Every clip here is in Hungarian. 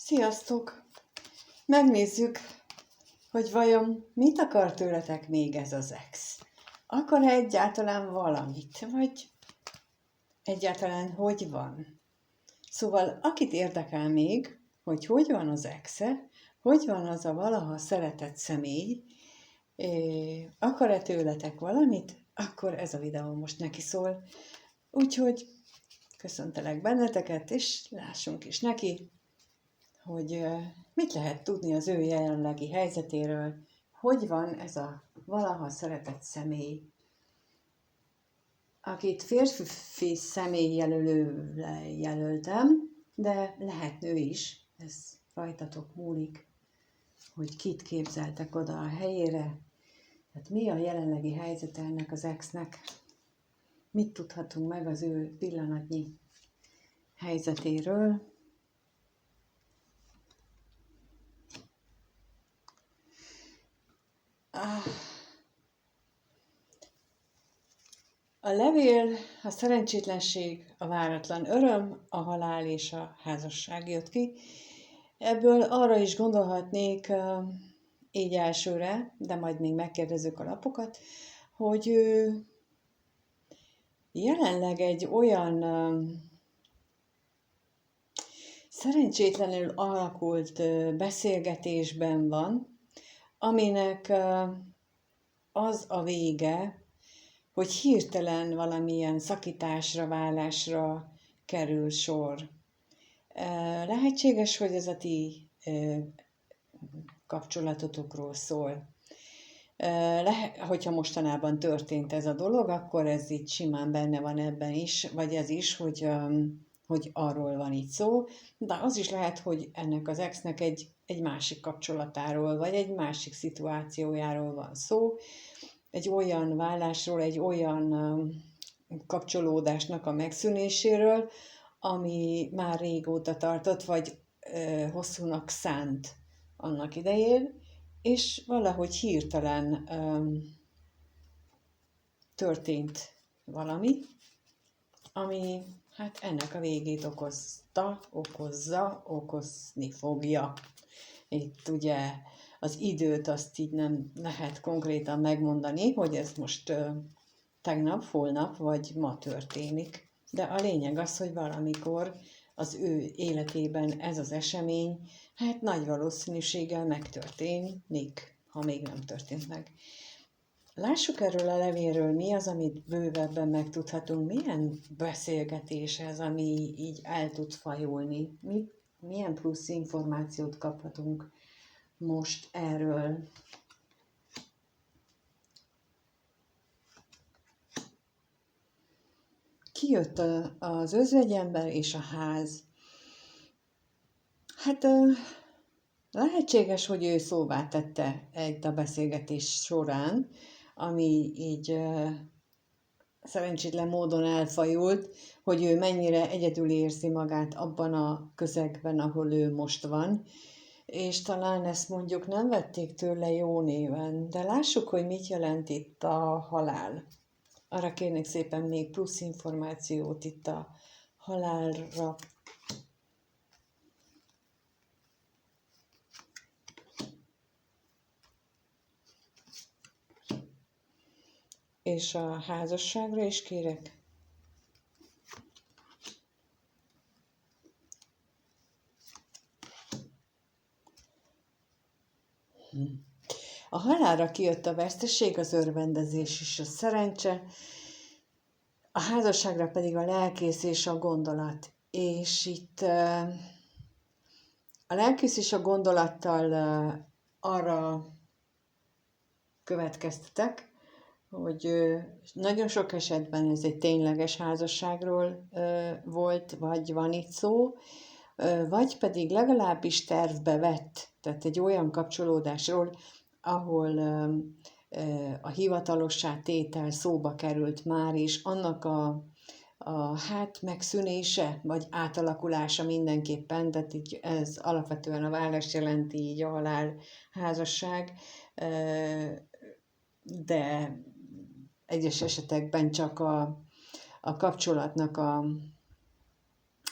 Sziasztok! Megnézzük, hogy vajon mit akar tőletek még ez az ex. Akar-e egyáltalán valamit, vagy egyáltalán hogy van? Szóval akit érdekel még, hogy van az exe, hogy van az a valaha szeretett személy, akar-e tőletek valamit, akkor ez a videó most neki szól. Úgyhogy köszöntelek benneteket, és lássunk is neki, hogy mit lehet tudni az ő jelenlegi helyzetéről, hogy van ez a valaha szeretett személy, akit férfi személy jelölőre jelöltem, de lehet nő is, ez rajtatok múlik, hogy kit képzeltek oda a helyére, tehát mi a jelenlegi helyzete ennek az exnek, mit tudhatunk meg az ő pillanatnyi helyzetéről. A levél, a szerencsétlenség, a váratlan öröm, a halál és a házasság jött ki. Ebből arra is gondolhatnék, így elsőre, de majd még megkérdezzük a lapokat, hogy jelenleg egy olyan szerencsétlenül alakult beszélgetésben van, aminek az a vége, hogy hirtelen valamilyen szakításra, válásra kerül sor. Lehetséges, hogy ez a ti kapcsolatotokról szól. Hogyha mostanában történt ez a dolog, akkor ez így simán benne van ebben is, vagy ez is, hogy arról van itt szó, de az is lehet, hogy ennek az exnek egy másik kapcsolatáról, vagy egy másik szituációjáról van szó, egy olyan vállásról, egy olyan kapcsolódásnak a megszűnéséről, ami már régóta tartott, vagy hosszúnak szánt annak idején, és valahogy hirtelen történt valami, ami hát ennek a végét okozni fogja. Itt ugye az időt azt így nem lehet konkrétan megmondani, hogy ez most tegnap, holnap vagy ma történik. De a lényeg az, hogy valamikor az ő életében ez az esemény, hát nagy valószínűséggel megtörténik, ha még nem történt meg. Lássuk erről a levélről, mi az, amit bővebben megtudhatunk, milyen beszélgetés ez, ami így el tud fajulni, milyen plusz információt kaphatunk most erről. Kijött az özvegyember és a ház. Hát lehetséges, hogy ő szóvá tette egy a beszélgetés során, ami így szerencsétlen módon elfajult, hogy ő mennyire egyedül érzi magát abban a közegben, ahol ő most van, és talán ezt mondjuk nem vették tőle jó néven, de lássuk, hogy mit jelent itt a halál. Arra kérnék szépen még plusz információt itt a halálra. És a házasságra is kérek. A halálra kijött a veszteség, az örvendezés és a szerencse, a házasságra pedig a lelkész és a gondolat. És itt a lelkész és a gondolattal arra következtetek, hogy nagyon sok esetben ez egy tényleges házasságról volt, vagy van itt szó, vagy pedig legalábbis tervbe vett, tehát egy olyan kapcsolódásról, ahol a hivatalossá tétel szóba került már, és annak a megszűnése, vagy átalakulása mindenképpen, tehát így ez alapvetően a válasz jelenti, így a halál, házasság, de egyes esetekben csak a kapcsolatnak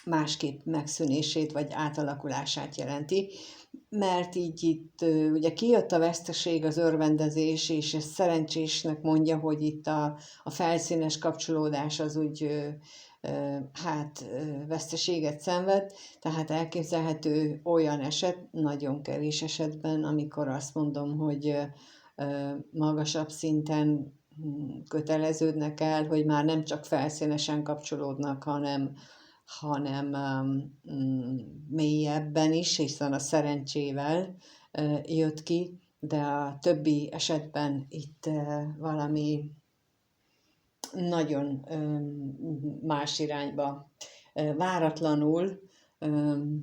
másképp megszűnését vagy átalakulását jelenti, mert így itt ugye kijött a veszteség, az örvendezés, és ez szerencsésnek mondja, hogy itt a felszínes kapcsolódás az úgy veszteséget szenved, tehát elképzelhető olyan eset, nagyon kevés esetben, amikor azt mondom, hogy magasabb szinten köteleződnek el, hogy már nem csak felszínesen kapcsolódnak, hanem mélyebben is, hiszen a szerencsével jött ki, de a többi esetben itt valami nagyon más irányba, váratlanul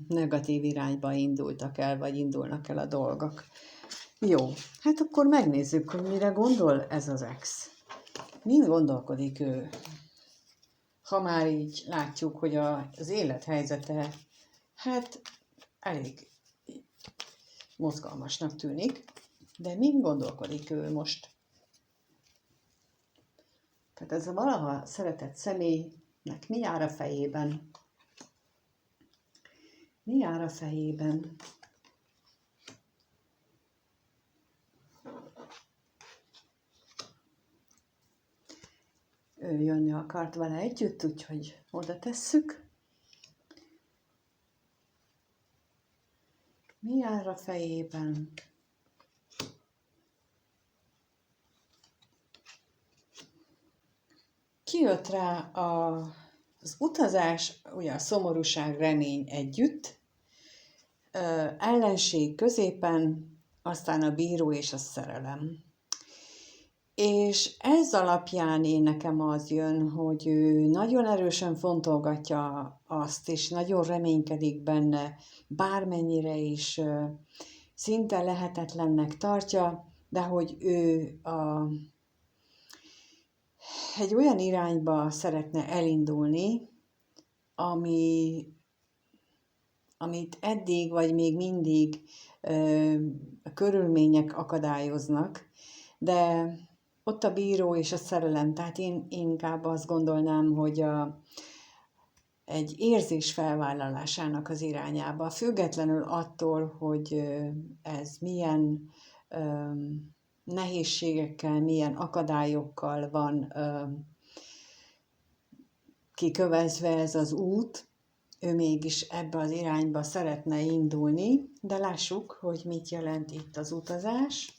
negatív irányba indultak el, vagy indulnak el a dolgok. Jó, hát akkor megnézzük, hogy mire gondol ez az ex. Mind gondolkodik ő? Ha már így látjuk, hogy az élethelyzete hát elég mozgalmasnak tűnik, de mind gondolkodik ő most? Tehát ez a valaha szeretett személynek mi jár a fejében? Mi jár a fejében? Ő jönni akart vele együtt, úgyhogy oda tesszük. Mi jár a fejében? Kijött rá az utazás, ugye a szomorúság, remény együtt, ellenség középen, aztán a bíró és a szerelem. És ez alapján nekem az jön, hogy ő nagyon erősen fontolgatja azt, és nagyon reménykedik benne, bármennyire is szinte lehetetlennek tartja, de hogy ő egy olyan irányba szeretne elindulni, amit eddig, vagy még mindig a körülmények akadályoznak, de ott a bíró és a szerelem, tehát én inkább azt gondolnám, hogy egy érzés felvállalásának az irányába, függetlenül attól, hogy ez milyen nehézségekkel, milyen akadályokkal van kikövezve ez az út, ő mégis ebbe az irányba szeretne indulni, de lássuk, hogy mit jelent itt az utazás.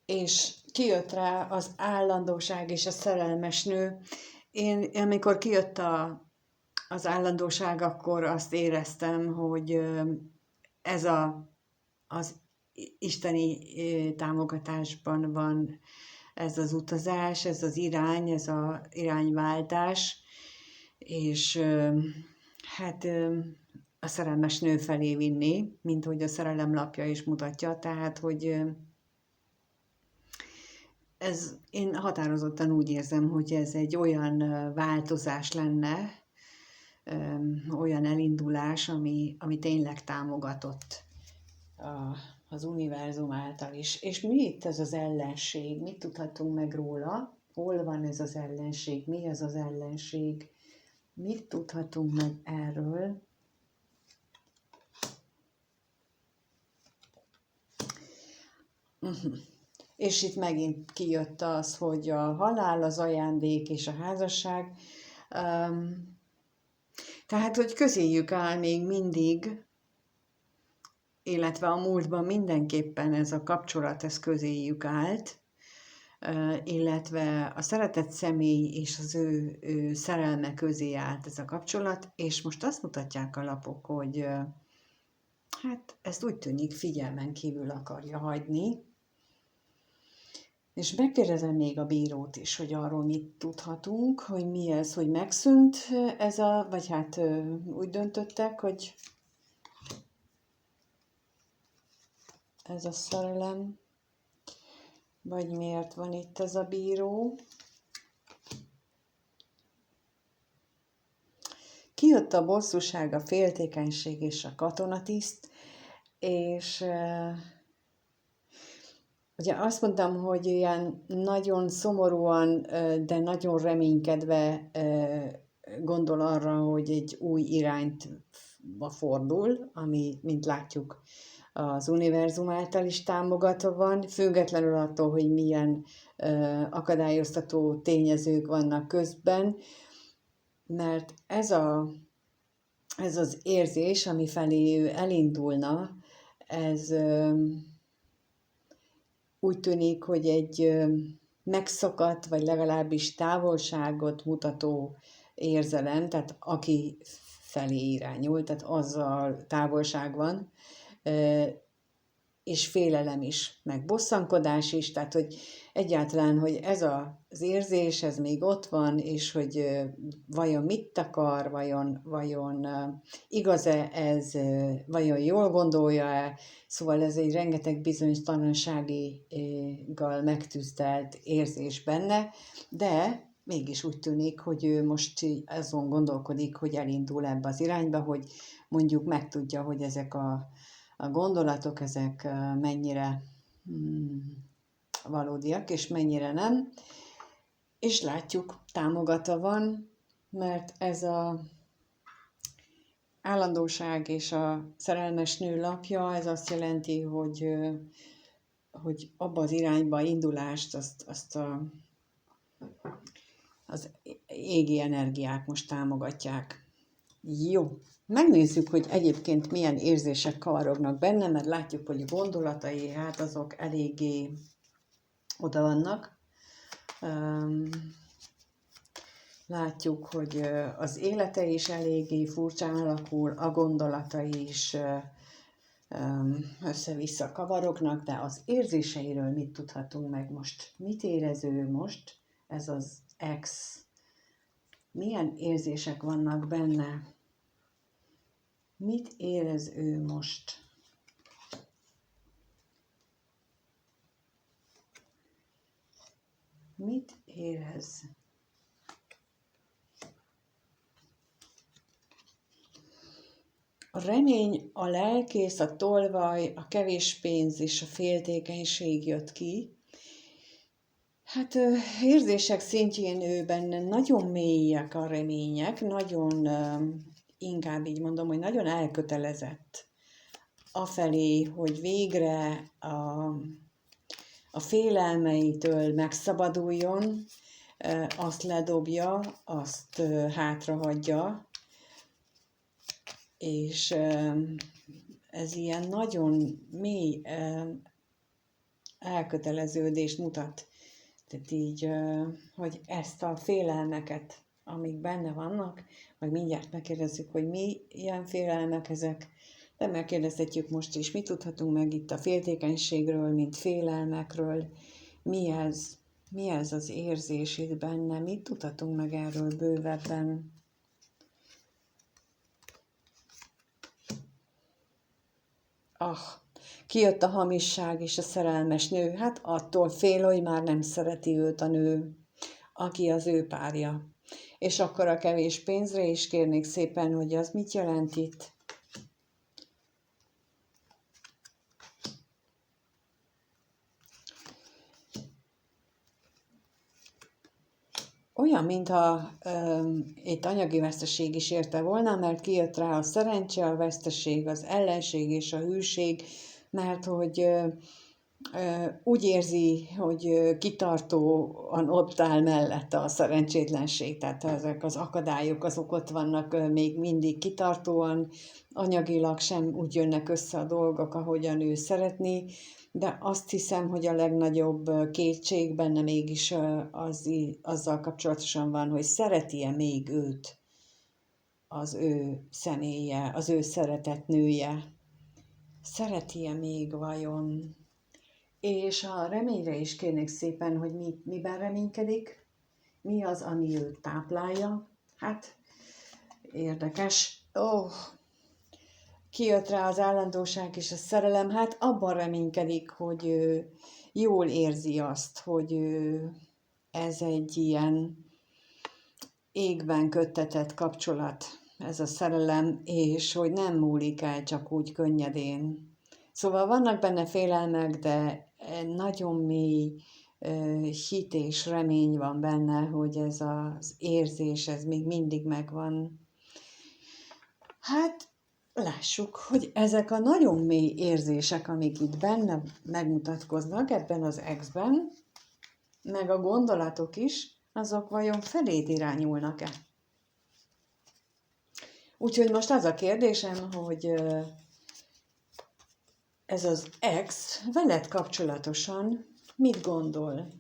És kijött rá az állandóság és a szerelmes nő. Én, amikor kijött az állandóság, akkor azt éreztem, hogy ez az isteni támogatásban van ez az utazás, ez az irány, ez az irányváltás, és hát a szerelmes nő felé vinni, mint hogy a szerelem lapja is mutatja, tehát, hogy én határozottan úgy érzem, hogy ez egy olyan változás lenne, olyan elindulás, ami tényleg támogatott az univerzum által is. És mi itt ez az ellenség? Mit tudhatunk meg róla? Hol van ez az ellenség? Mi ez az ellenség? Mit tudhatunk meg erről? És itt megint kijött az, hogy a halál, az ajándék és a házasság. Tehát, hogy közéjük áll még mindig, illetve a múltban mindenképpen ez a kapcsolat, ez közéjük állt, illetve a szeretett személy és az ő szerelme közé állt ez a kapcsolat, és most azt mutatják a lapok, hogy hát ezt úgy tűnik figyelmen kívül akarja hagyni, és megkérdezem még a bírót is, hogy arról mit tudhatunk, hogy mi ez, hogy megszűnt ez vagy hát úgy döntöttek, hogy ez a szerelem, vagy miért van itt ez a bíró. Kijött a bosszúság, a féltékenység és a katonatiszt, és ugye azt mondtam, hogy ilyen nagyon szomorúan, de nagyon reménykedve gondol arra, hogy egy új irányt fordul, ami, mint látjuk, az univerzum által is támogatva van, függetlenül attól, hogy milyen akadályoztató tényezők vannak közben, mert ez az érzés, ami felé ő elindulna, ez úgy tűnik, hogy egy megszakadt, vagy legalábbis távolságot mutató érzelem, tehát aki felé irányul, tehát azzal távolság van, és félelem is, meg bosszankodás is, tehát hogy egyáltalán, hogy ez az érzés, ez még ott van, és hogy vajon mit akar, vajon igaz-e ez, vajon jól gondolja-e, szóval ez egy rengeteg bizonytalansággal megtűzdelt érzés benne, de mégis úgy tűnik, hogy ő most azon gondolkodik, hogy elindul ebbe az irányba, hogy mondjuk megtudja, hogy ezek a gondolatok, ezek mennyire valódiak, és mennyire nem. És látjuk, támogatva van, mert ez az állandóság és a szerelmes nő lapja, ez azt jelenti, hogy abba az irányba indulást, az égi energiák most támogatják. Jó, megnézzük, hogy egyébként milyen érzések kavarognak benne, mert látjuk, hogy a gondolatai, hát azok eléggé oda vannak. Látjuk, hogy az élete is eléggé furcsán alakul, a gondolatai is össze-vissza kavarognak, de az érzéseiről mit tudhatunk meg most? Mit érez ő most? Ez az ex. Milyen érzések vannak benne? Mit érez ő most? Mit érez? A remény, a lelkész, a tolvaj, a kevés pénz és a féltékenység jött ki. Hát érzések szintjén ő benne nagyon mélyek a remények, nagyon, inkább így mondom, hogy nagyon elkötelezett afelé, hogy végre a félelmeitől megszabaduljon, azt ledobja, azt hátrahagyja, és ez ilyen nagyon mély elköteleződést mutat. Tehát így, hogy ezt a félelmeket, amik benne vannak, majd mindjárt megkérdezzük, hogy mi ilyen félelmek ezek, de megkérdezhetjük most is, mit tudhatunk meg itt a féltékenységről, mint félelmekről, mi ez az érzés itt benne, mit tudhatunk meg erről bővebben. Kijött a hamisság és a szerelmes nő, hát attól fél, hogy már nem szereti őt a nő, aki az ő párja. És akkor a kevés pénzre is kérnék szépen, hogy az mit jelent itt. Olyan, mintha itt anyagi veszteség is érte volna, mert kijött rá a szerencse, a veszteség, az ellenség és a hűség, mert hogy úgy érzi, hogy kitartóan ott áll mellette a szerencsétlenség, tehát ezek az akadályok, azok ott vannak még mindig kitartóan, anyagilag sem úgy jönnek össze a dolgok, ahogyan ő szeretné, de azt hiszem, hogy a legnagyobb kétség benne mégis azzal kapcsolatosan van, hogy szereti-e még őt az ő személye, az ő szeretett nője. Szereti-e még vajon? És a reményre is kérnék szépen, hogy miben reménykedik, mi az, ami őt táplálja. Hát, érdekes. Kijött rá az állandóság és a szerelem, hát abban reménykedik, hogy ő jól érzi azt, hogy ez egy ilyen égben köttetett kapcsolat, ez a szerelem, és hogy nem múlik el csak úgy könnyedén. Szóval vannak benne félelmek, de nagyon mély hit és remény van benne, hogy ez az érzés, ez még mindig megvan. Hát lássuk, hogy ezek a nagyon mély érzések, amik itt benne megmutatkoznak ebben az X-ben, meg a gondolatok is, azok vajon feléd irányulnak-e? Úgyhogy most az a kérdésem, hogy ez az X veled kapcsolatosan mit gondol?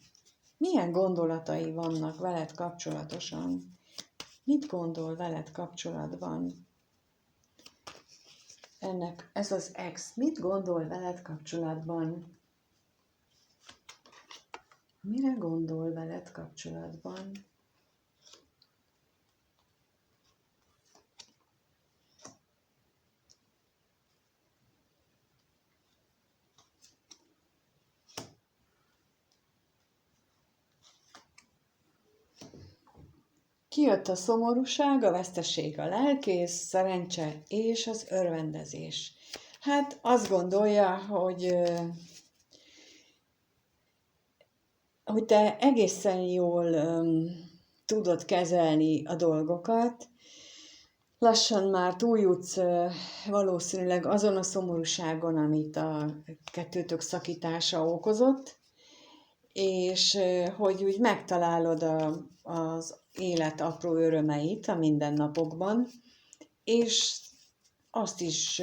Milyen gondolatai vannak veled kapcsolatosan? Mit gondol veled kapcsolatban? Ez az X mit gondol veled kapcsolatban? Mire gondol veled kapcsolatban? Kijött a szomorúság, a veszteség, a lelkész, szerencse és az örvendezés. Hát azt gondolja, hogy te egészen jól tudod kezelni a dolgokat, lassan már túljutsz valószínűleg azon a szomorúságon, amit a kettőtök szakítása okozott, és hogy úgy megtalálod az élet apró örömeit a mindennapokban, és azt is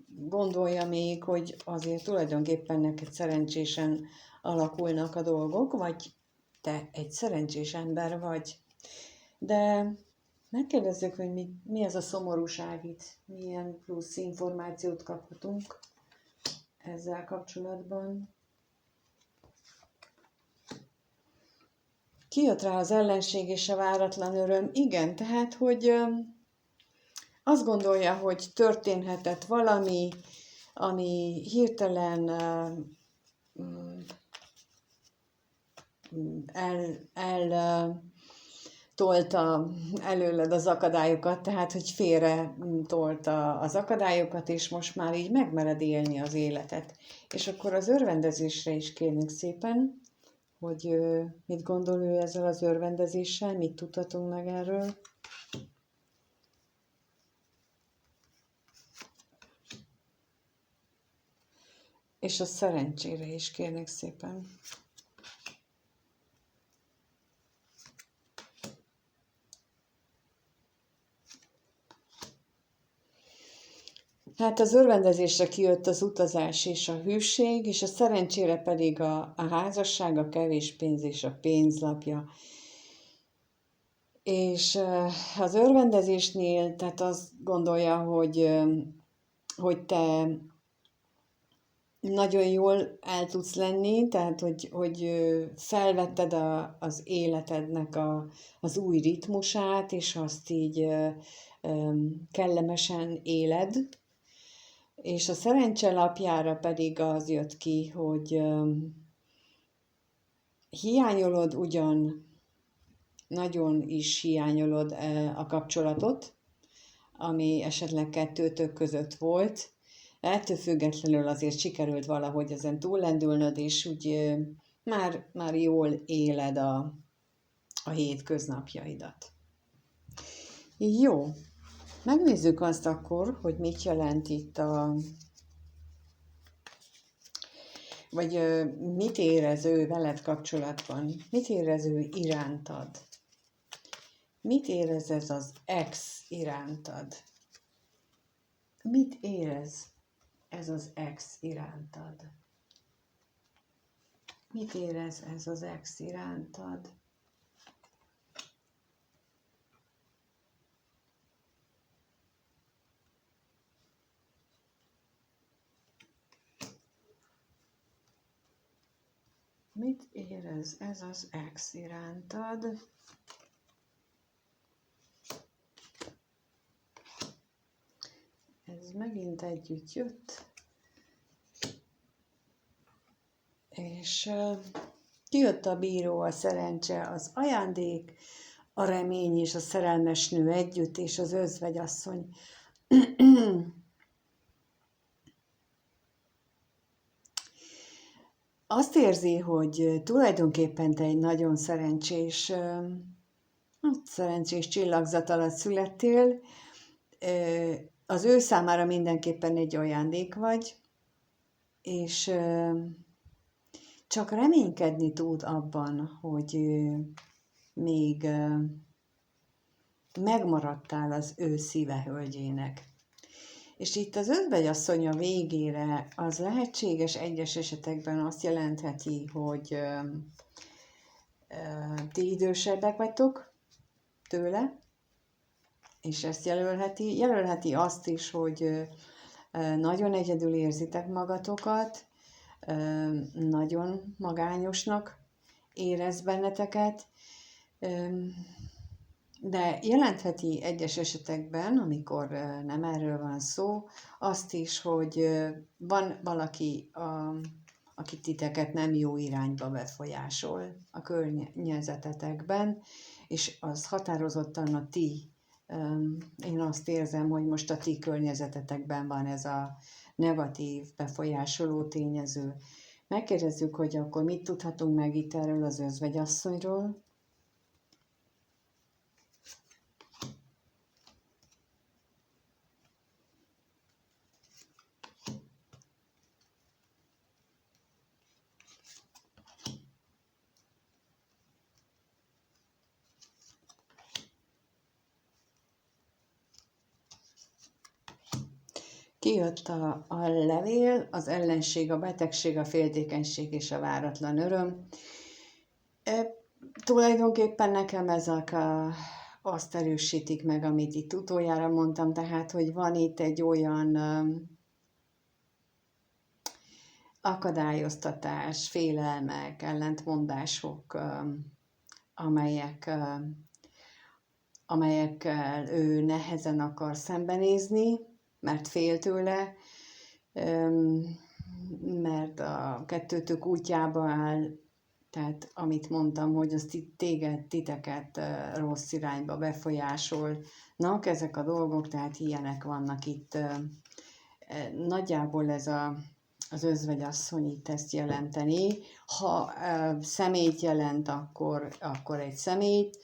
gondolja még, hogy azért tulajdonképpen neked szerencsésen alakulnak a dolgok, vagy te egy szerencsés ember vagy. De megkérdezzük, hogy mi ez a szomorúság itt, milyen plusz információt kaphatunk ezzel kapcsolatban. Kijött rá az ellenség és a váratlan öröm. Igen, tehát, hogy azt gondolja, hogy történhetett valami, ami hirtelen tolta előled az akadályokat, tehát, hogy félre tolta az akadályokat, és most már így megmered élni az életet. És akkor az örvendezésre is kérnék szépen, hogy mit gondol ő ezzel az örvendezéssel, mit tudhatunk meg erről. És a szerencsére is kérnék szépen. Hát az örvendezésre kijött az utazás és a hűség, és a szerencsére pedig a házasság, a kevés pénz és a pénzlapja. És az örvendezésnél, tehát azt gondolja, hogy te nagyon jól el tudsz lenni, tehát hogy felvetted az életednek az új ritmusát, és azt így kellemesen éled. És a szerencselapjára pedig az jött ki, hogy hiányolod ugyan, nagyon is hiányolod a kapcsolatot, ami esetleg kettőtök között volt. Ettől függetlenül azért sikerült valahogy ezen túllendülnöd, és úgy már jól éled a hétköznapjaidat. Jó, megnézzük azt akkor, hogy mit jelent itt vagy mit érez ő veled kapcsolatban, mit érez ő irántad. Mit érez ez az X irántad? Mit érez ez az X irántad? Mit érez ez az X irántad? Mit érez ez az X irántad? Ez megint együtt jött. És kijött a bíró, a szerencse, az ajándék, a remény és a szerelmes nő együtt, és az özvegyasszony. azt érzi, hogy tulajdonképpen te egy nagyon szerencsés csillagzat alatt születtél, az ő számára mindenképpen egy ajándék vagy, és csak reménykedni tud abban, hogy még megmaradtál az ő szíve hölgyének. És itt az özvegyasszony a végére az lehetséges egyes esetekben azt jelentheti, hogy ti idősebbek vagytok tőle, és ezt jelölheti azt is, hogy nagyon egyedül érzitek magatokat, nagyon magányosnak érez benneteket, de jelentheti egyes esetekben, amikor nem erről van szó, azt is, hogy van valaki, aki titeket nem jó irányba befolyásol a környezetetekben, és az határozottan a ti. Én azt érzem, hogy most a ti környezetetekben van ez a negatív, befolyásoló tényező. Megkérdezzük, hogy akkor mit tudhatunk meg itt erről az özvegyasszonyról. Kijött a levél, az ellenség, a betegség, a féltékenység és a váratlan öröm. Tulajdonképpen nekem ezek azt erősítik meg, amit itt utoljára mondtam, tehát, hogy van itt egy olyan akadályoztatás, félelmek, ellentmondások, amelyekkel ő nehezen akar szembenézni, mert fél tőle, mert a kettőtök útjába áll, tehát amit mondtam, hogy az titeket rossz irányba befolyásolnak, ezek a dolgok, tehát ilyenek vannak itt. Nagyjából ez az özvegyasszony itt ezt jelenteni. Ha személyt jelent, akkor egy személyt,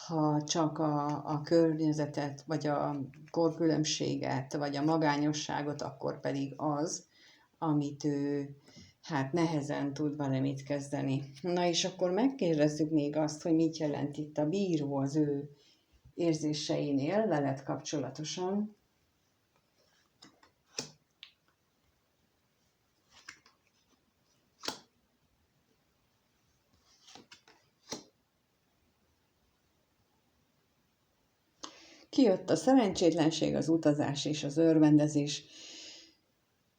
ha csak a környezetet, vagy a korkülönbséget, vagy a magányosságot, akkor pedig az, amit ő hát nehezen tud valamit kezdeni. Na és akkor megkérdezzük még azt, hogy mit jelent itt a bíró az ő érzéseinél veled kapcsolatosan. Kijött a szerencsétlenség, az utazás és az örvendezés.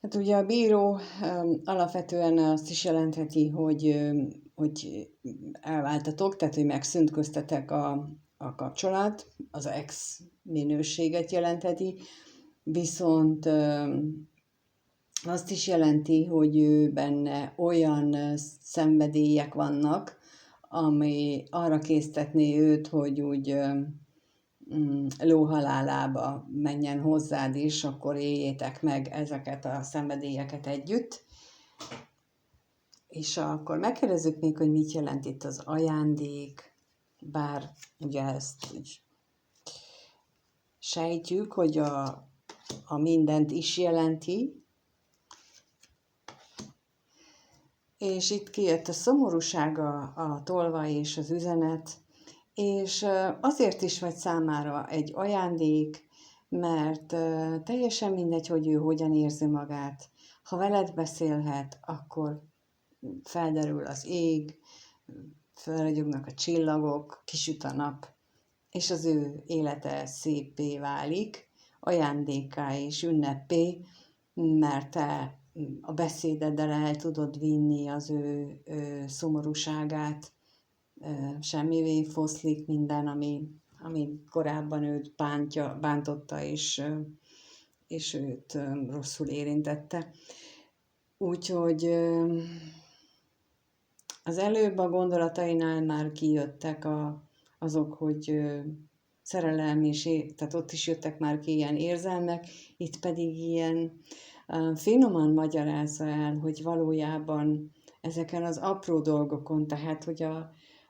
Hát ugye a bíró alapvetően azt is jelentheti, hogy elváltatok, tehát hogy megszűnt köztetek a kapcsolat, az ex minőséget jelentheti, viszont azt is jelenti, hogy ő benne olyan szenvedélyek vannak, ami arra késztetné őt, hogy úgy lóhalálába menjen hozzád is, akkor éljétek meg ezeket a szenvedélyeket együtt. És akkor megkérdezzük még, hogy mit jelent itt az ajándék, bár ugye ezt sejtjük, hogy a mindent is jelenti. És itt kijött a szomorúsága, a tolvaj és az üzenet, és azért is vagy számára egy ajándék, mert teljesen mindegy, hogy ő hogyan érzi magát. Ha veled beszélhet, akkor felderül az ég, felragyognak a csillagok, kisüt a nap, és az ő élete szépé válik, ajándékká és ünnepé, mert te a beszédeddel el tudod vinni az ő szomorúságát, semmivé foszlik minden, ami korábban őt bántotta, és őt rosszul érintette. Úgyhogy az előbb a gondolatainál már kijöttek azok, hogy szerelem, tehát ott is jöttek már ki ilyen érzelmek, itt pedig ilyen finoman magyarázza el, hogy valójában ezeken az apró dolgokon, tehát hogy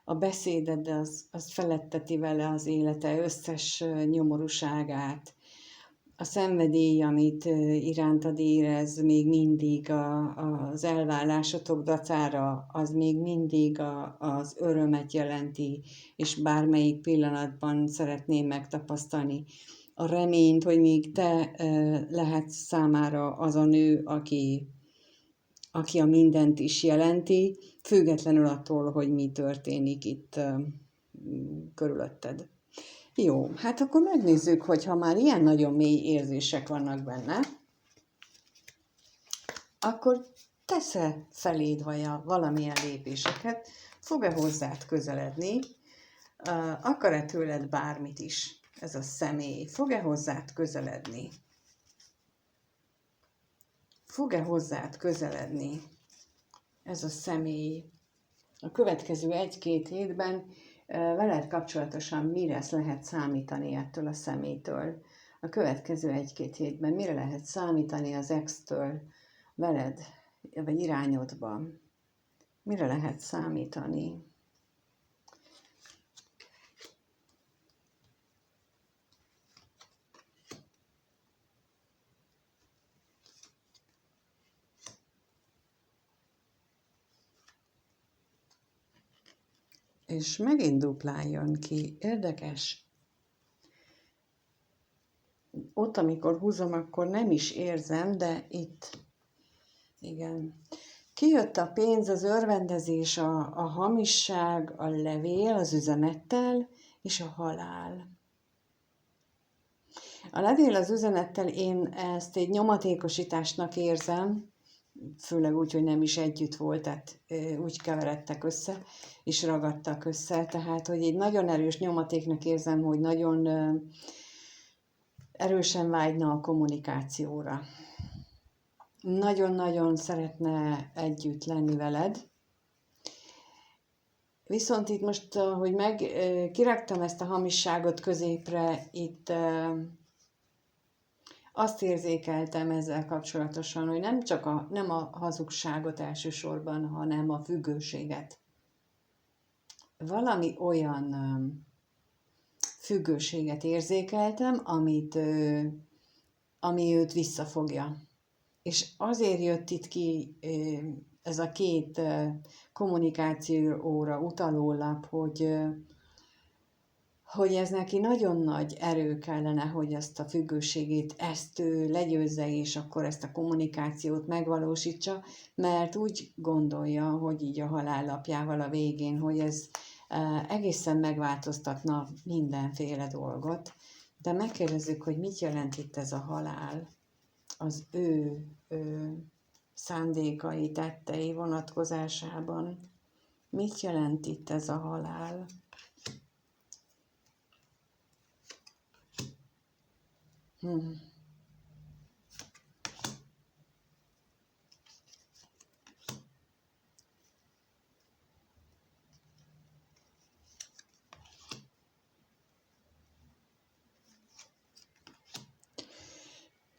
a beszéded az feletteti vele az élete összes nyomorúságát, a szenvedély, amit irántad érez, még mindig az elválásotok dacára, az még mindig az örömet jelenti, és bármelyik pillanatban szeretném megtapasztalni a reményt, hogy még te lehetsz számára az a nő, aki a mindent is jelenti, függetlenül attól, hogy mi történik itt körülötted. Jó, hát akkor megnézzük, hogy ha már ilyen nagyon mély érzések vannak benne, akkor tesz-e feléd valamilyen lépéseket, fog-e hozzád közeledni, akar-e tőled bármit is ez a személy, fog-e hozzád közeledni? Fog-e hozzád közeledni ez a személy? A következő 1-2 hétben veled kapcsolatosan mire lehet számítani ettől a személytől? A következő 1-2 hétben mire lehet számítani az ex-től veled, vagy irányodban? Mire lehet számítani? És megint duplán jön ki. Érdekes. Ott, amikor húzom, akkor nem is érzem, de itt, igen. Kijött a pénz, az örvendezés, a hamisság, a levél, az üzenettel, és a halál. A levél az üzenettel én ezt egy nyomatékosításnak érzem, főleg úgy, hogy nem is együtt volt, tehát úgy keveredtek össze, és ragadtak össze, tehát, hogy egy nagyon erős nyomatéknak érzem, hogy nagyon erősen vágyna a kommunikációra. Nagyon-nagyon szeretne együtt lenni veled. Viszont itt most, hogy kiraktam ezt a hamisságot középre, itt azt érzékeltem ezzel kapcsolatosan, hogy nem a hazugságot elsősorban, hanem a függőséget. Valami olyan függőséget érzékeltem, ami őt visszafogja. És azért jött itt ki ez a 2 kommunikációra utaló lap, hogy ez neki nagyon nagy erő kellene, hogy ezt a függőségét, ezt ő legyőzze, és akkor ezt a kommunikációt megvalósítsa, mert úgy gondolja, hogy így a halállapjával a végén, hogy ez egészen megváltoztatna mindenféle dolgot. De megkérdezzük, hogy mit jelent itt ez a halál az ő szándékai, tettei vonatkozásában. Mit jelent itt ez a halál?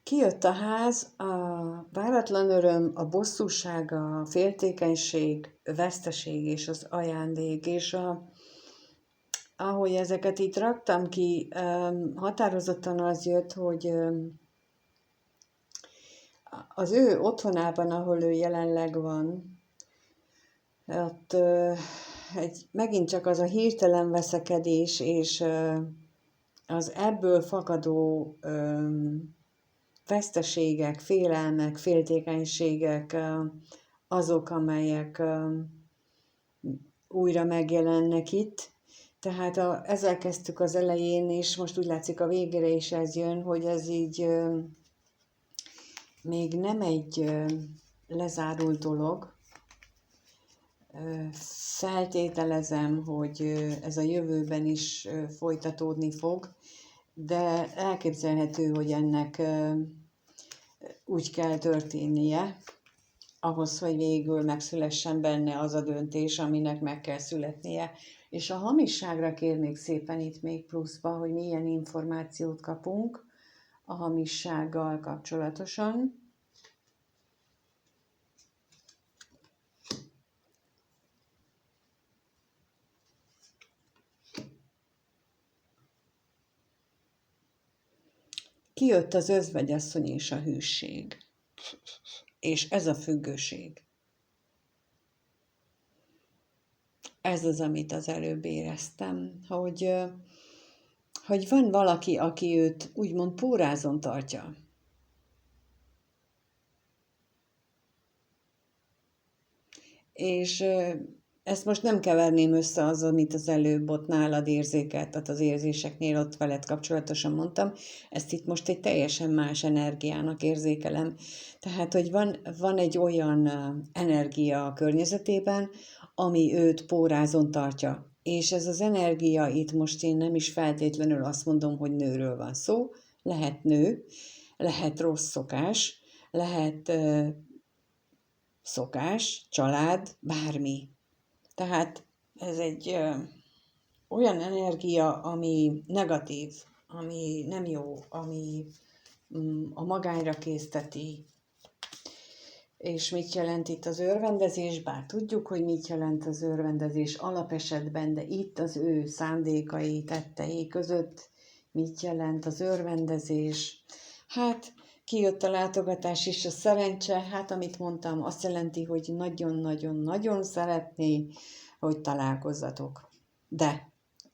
Kijött a ház, a váratlan öröm, a bosszúság, a féltékenység, veszteség és az ajándék, és ahogy ezeket itt raktam ki, határozottan az jött, hogy az ő otthonában, ahol ő jelenleg van, ott megint csak az a hirtelen veszekedés, és az ebből fakadó veszteségek, félelmek, féltékenységek azok, amelyek újra megjelennek itt. Tehát ezzel kezdtük az elején, és most úgy látszik a végére is ez jön, hogy ez így még nem egy lezárult dolog. Feltételezem, hogy ez a jövőben is folytatódni fog, de elképzelhető, hogy ennek úgy kell történnie, ahhoz, hogy végül megszülessen benne az a döntés, aminek meg kell születnie. És a hamisságra kérnék szépen itt még pluszba, hogy milyen információt kapunk a hamissággal kapcsolatosan. kijött az özvegyasszony és a hűség. És ez a függőség. Ez az, amit az előbb éreztem, hogy van valaki, aki őt úgymond pórázon tartja. És ezt most nem keverném össze az, amit az előbb ott nálad érzékelt, tehát az érzéseknél ott veled kapcsolatosan mondtam. Ezt itt most egy teljesen más energiának érzékelem. Tehát, hogy van egy olyan energia a környezetében, ami őt pórázon tartja. És ez az energia itt most én nem is feltétlenül azt mondom, hogy nőről van szó. Lehet nő, lehet rossz szokás, lehet szokás, család, bármi. Tehát ez egy olyan energia, ami negatív, ami nem jó, ami a magányra készteti. És mit jelent itt az örvendezés? Bár tudjuk, hogy mit jelent az örvendezés alapesetben, de itt az ő szándékai, tettei között mit jelent az örvendezés? Hát kijött a látogatás és a szerencse, hát amit mondtam, azt jelenti, hogy nagyon-nagyon-nagyon szeretné, hogy találkozzatok. De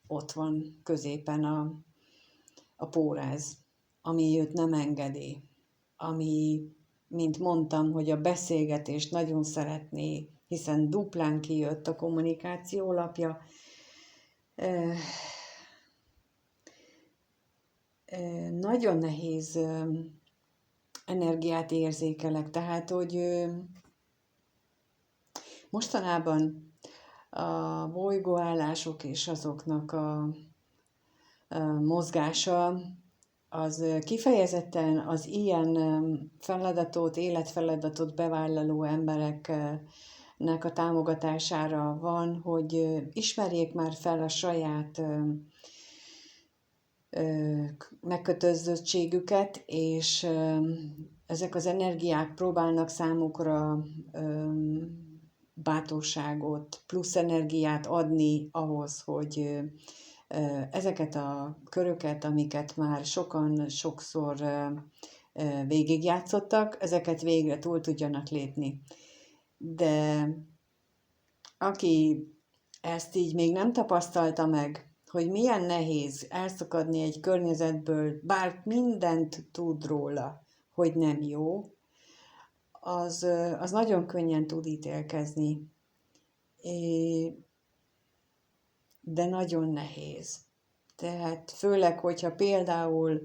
ott van középen a póráz, ami őt nem engedi, ami, mint mondtam, hogy a beszélgetést nagyon szeretné, hiszen duplán kijött a kommunikáció lapja. Nagyon nehéz energiát érzékelek, tehát, hogy mostanában a bolygóállások és azoknak a mozgása, az kifejezetten az ilyen életfeladatot bevállaló embereknek a támogatására van, hogy ismerjék már fel a saját megkötözöttségüket, és ezek az energiák próbálnak számukra bátorságot, plusz energiát adni ahhoz, hogy ezeket a köröket, amiket már sokszor végigjátszottak, ezeket végre túl tudjanak lépni. De aki ezt így még nem tapasztalta meg, hogy milyen nehéz elszakadni egy környezetből, bár mindent tud róla, hogy nem jó, az nagyon könnyen tud ítélkezni. De nagyon nehéz. Tehát főleg, hogyha például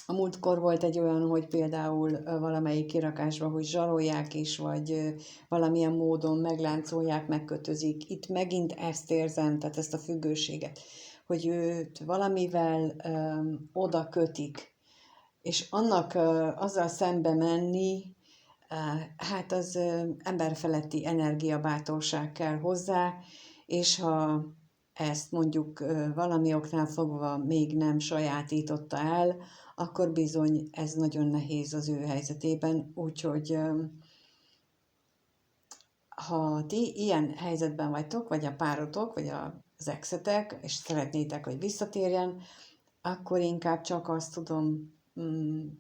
a múltkor volt egy olyan, hogy például valamelyik kirakásban, hogy zsarolják is, vagy valamilyen módon megláncolják, megkötözik. Itt megint ezt érzem, tehát ezt a függőséget, hogy őt valamivel oda kötik, és annak azzal szembe menni, hát az emberfeletti energiabátorság kell hozzá, és ha ezt mondjuk valami oknál fogva még nem sajátította el, akkor bizony ez nagyon nehéz az ő helyzetében, úgyhogy ha ti ilyen helyzetben vagytok, vagy a párotok, vagy az exetek, és szeretnétek, hogy visszatérjen, akkor inkább csak azt tudom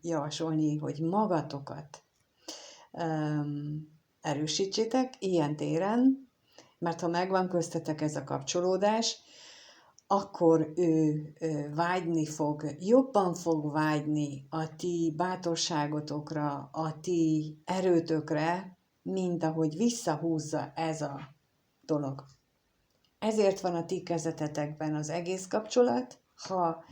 javasolni, hogy magatokat erősítsétek ilyen téren, mert ha megvan köztetek ez a kapcsolódás, akkor ő vágyni fog, jobban fog vágyni a ti bátorságotokra, a ti erőtökre, mint ahogy visszahúzza ez a dolog. Ezért van a ti kezetetekben az egész kapcsolat, ha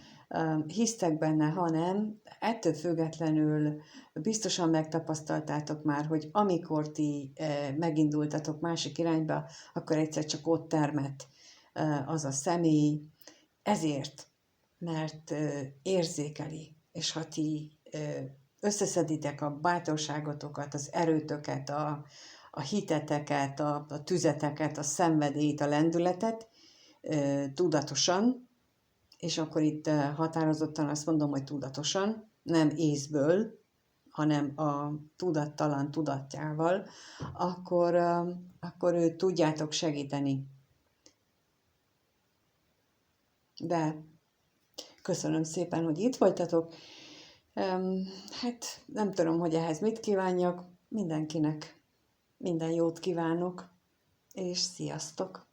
hisztek benne, ha nem, ettől függetlenül biztosan megtapasztaltátok már, hogy amikor ti megindultatok másik irányba, akkor egyszer csak ott termett az a személy, ezért, mert érzékeli, és ha ti összeszeditek a bátorságotokat, az erőtöket, a hiteteket, a tüzeteket, a szenvedélyt, a lendületet tudatosan, és akkor itt határozottan azt mondom, hogy tudatosan, nem észből, hanem a tudattalan tudatjával, akkor őt tudjátok segíteni. De Köszönöm szépen, hogy itt voltatok. Hát nem tudom, hogy ehhez mit kívánjak. Mindenkinek minden jót kívánok, és sziasztok!